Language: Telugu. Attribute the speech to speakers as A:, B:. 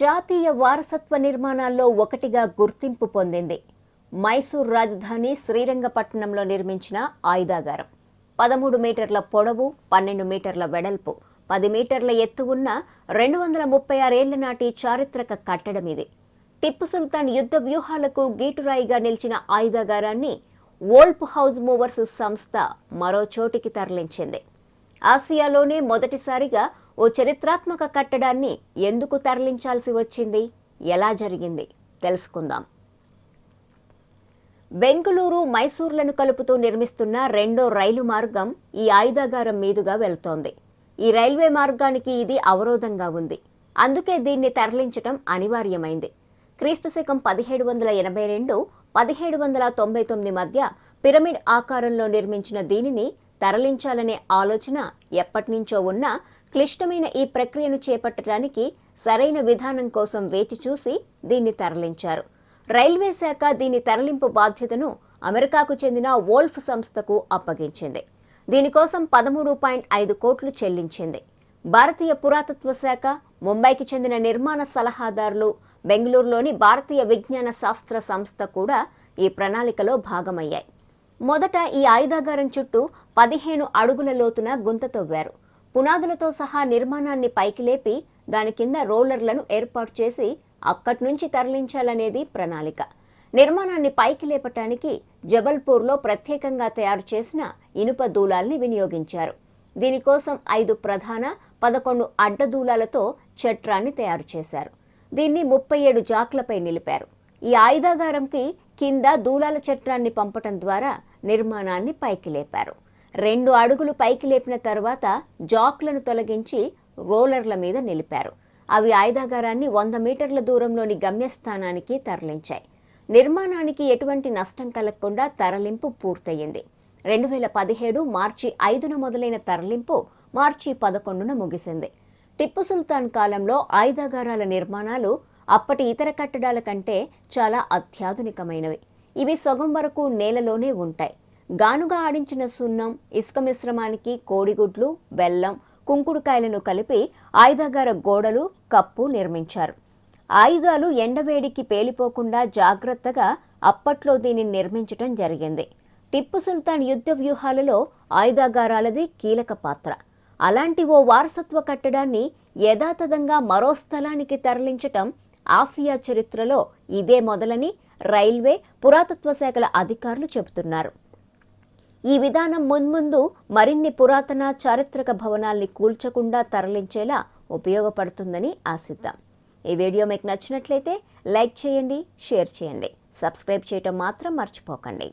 A: జాతీయ వారసత్వ నిర్మాణాల్లో ఒకటిగా గుర్తింపు పొందింది. మైసూర్ రాజధాని శ్రీరంగపట్టణంలో నిర్మించిన ఆయుధాగారం 13 మీటర్ల పొడవు, 12 మీటర్ల వెడల్పు, 10 మీటర్ల ఎత్తు ఉన్న 236 ఏళ్ల నాటి చారిత్రక కట్టడం ఇది. టిప్పు సుల్తాన్ యుద్ధ వ్యూహాలకు గీటురాయిగా నిలిచిన ఆయుధాగారాన్ని వోల్ఫ్ హౌస్ మూవర్స్ సంస్థ మరో చోటికి తరలించింది. ఆసియాలోనే మొదటిసారిగా ఓ చరిత్రాత్మక కట్టడాన్ని ఎందుకు తరలించాల్సి వచ్చింది, ఎలా జరిగింది తెలుసుకుందాం. బెంగళూరు, మైసూర్లను కలుపుతూ నిర్మిస్తున్న రెండో రైలు మార్గం ఈ ఆయుధాగారం మీదుగా వెళ్తోంది. ఈ రైల్వే మార్గానికి ఇది అవరోధంగా ఉంది. అందుకే దీన్ని తరలించటం అనివార్యమైంది. క్రీస్తుశకం 1782, 1799 మధ్య పిరమిడ్ ఆకారంలో నిర్మించిన దీనిని తరలించాలనే ఆలోచన ఎప్పటినుంచో ఉన్నా క్లిష్టమైన ఈ ప్రక్రియను చేపట్టడానికి సరైన విధానం కోసం వేచి చూసి దీన్ని తరలించారు. రైల్వే శాఖ దీని తరలింపు బాధ్యతను అమెరికాకు చెందిన వోల్ఫ్ సంస్థకు అప్పగించింది. దీనికోసం 13.5 కోట్లు చెల్లించింది. భారతీయ పురాతత్వ శాఖ, ముంబైకి చెందిన నిర్మాణ సలహాదారులు, బెంగళూరులోని భారతీయ విజ్ఞాన శాస్త్ర సంస్థ కూడా ఈ ప్రణాళికలో భాగమయ్యాయి. మొదట ఈ ఆయుధాగారం చుట్టూ 15 అడుగుల లోతున గుంత తవ్వారు. పునాదులతో సహా నిర్మాణాన్ని పైకి లేపి దాని కింద రోలర్లను ఏర్పాటు చేసి అక్కడి నుంచి తరలించాలనేది ప్రణాళిక. నిర్మాణాన్ని పైకి లేపటానికి జబల్పూర్లో ప్రత్యేకంగా తయారు చేసిన ఇనుప దూలాల్ని వినియోగించారు. దీనికోసం 5 ప్రధాన, 11 అడ్డ దూలాలతో చట్రాన్ని తయారు చేశారు. దీన్ని 37 జాక్లపై నిలిపారు. ఈ ఆయుధాగారంకి కింద దూలాల చట్రాన్ని పంపటం ద్వారా నిర్మాణాన్ని పైకి లేపారు. 2 అడుగులు పైకి లేపిన తర్వాత జాక్లను తొలగించి రోలర్ల మీద నిలిపారు. అవి ఆయుధాగారాన్ని 100 మీటర్ల దూరంలోని గమ్యస్థానానికి తరలించాయి. నిర్మాణానికి ఎటువంటి నష్టం కలగకుండా తరలింపు పూర్తయింది. 2017 మార్చి 5న మొదలైన తరలింపు మార్చి 11న ముగిసింది. టిప్పు సుల్తాన్ కాలంలో ఆయుధాగారాల నిర్మాణాలు అప్పటి ఇతర కట్టడాల కంటే చాలా అత్యాధునికమైనవి. ఇవి సగం వరకు నేలలోనే ఉంటాయి. గానుగా ఆడించిన సున్నం, ఇసుక మిశ్రమానికి కోడిగుడ్లు, బెల్లం, కుంకుడుకాయలను కలిపి ఆయుధాగార గోడలు, కప్పు నిర్మించారు. ఆయుధాలు ఎండవేడికి పేలిపోకుండా జాగ్రత్తగా అప్పట్లో దీనిని నిర్మించటం జరిగింది. టిప్పు సుల్తాన్ యుద్ధ వ్యూహాలలో ఆయుధాగారాలది కీలక పాత్ర. అలాంటి ఓ వారసత్వ కట్టడాన్ని యథాతథంగా మరో స్థలానికి తరలించటం ఆసియా చరిత్రలో ఇదే మొదలని రైల్వే, పురాతత్వ శాఖల అధికారులు చెబుతున్నారు. ఈ విధానం మున్ముందు మరిన్ని పురాతన చారిత్రక భవనాల్ని కూల్చకుండా తరలించేలా ఉపయోగపడుతుందని ఆశిద్దాం. ఈ వీడియో మీకు నచ్చినట్లయితే లైక్ చేయండి, షేర్ చేయండి, సబ్స్క్రైబ్ చేయటం మాత్రం మర్చిపోకండి.